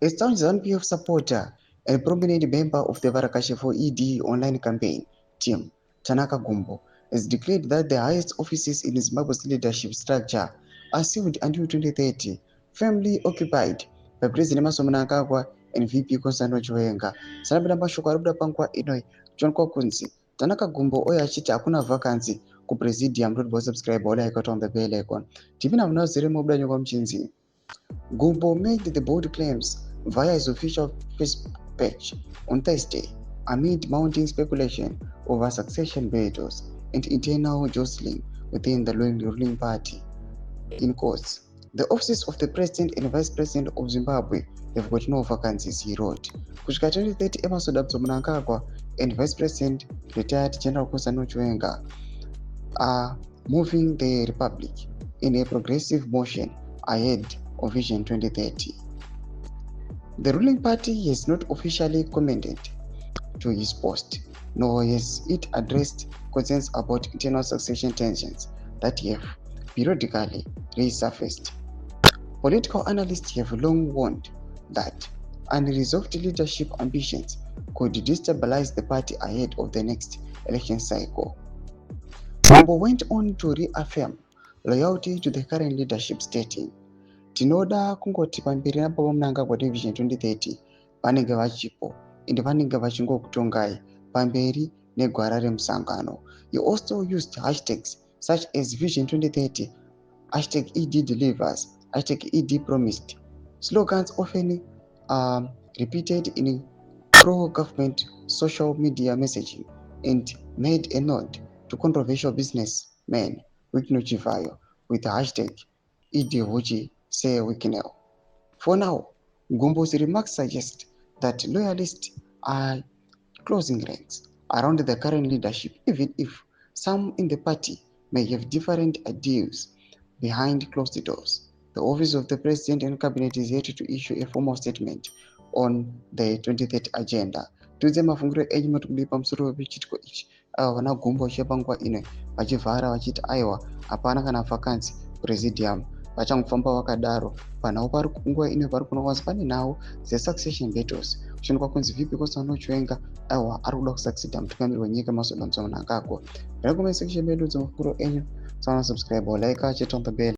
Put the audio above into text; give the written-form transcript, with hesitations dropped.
A staunch ZANU-PF supporter and prominent member of the Varakashe for ED online campaign team, Tanaka Gumbo, has declared that the highest offices in Zimbabwe's leadership structure are sealed until 2030, firmly occupied by President Mnangagwa and VP Konsano Chiwenga. Sanabira mashoko arikuda panguva ino kuchonekwa kunzi Tanaka Gumbo oyo achiti hakuna vacancy kupresidium road board subscribe ola yakati on the bell icon. Tivina munazere mobuda nyongwa mchinzi. Gumbo made the bold claims via his official Facebook page on Thursday amid mounting speculation over succession battles and internal jostling within the ruling party. In quotes, the offices of the President and Vice President of Zimbabwe have got no vacancies, he wrote. Kusvika 2030, Emerson Mnangagwa and Vice President retired General Konsano Chiwenga are moving the republic in a progressive motion ahead of Vision 2030. The ruling party has not officially commented to his post, nor has it addressed concerns about internal succession tensions that have periodically resurfaced. Political analysts have long warned that unresolved leadership ambitions could destabilize the party ahead of the next election cycle. Gumbo went on to reaffirm loyalty to the current leadership, stating, "Tinoda kungoti pamberi napo Mnangagwa Vision 2030 vanenge vachipo ende vanenge vachingokutongai pamberi negwara remusangano." He also used hashtags such as Vision 2030, #ED delivers, #ED promised, slogans often repeated in pro-government social media messaging, and made a nod to controversial businessman Wikno Chivayo with the #ED say Wikinel. For now, Gumbo's remarks suggest that loyalists are closing ranks around the current leadership, even if some in the party may have different ideals behind closed doors. The office of the President and Cabinet is yet to issue a formal statement on the 2030 agenda. Tuze mafungiro enyu matukudipa pamusoro wechitiko ichi. Vana Gumbo vachipanguva ino vachivhara vachiti aiwa hapana kana vacancy presidium, vachangofamba vakadaro. Panhau pari kunguva ino pari kuona kwazi pane nhau dzesuccession battles kuchonekwa kunzi VP Konsano Chiwenga aiwa ari kuda kusucceda mutungamiri wenyika Mnangagwa. Rekomendation yedu dzemafungiro enyu, subscribe or like, check on the bell.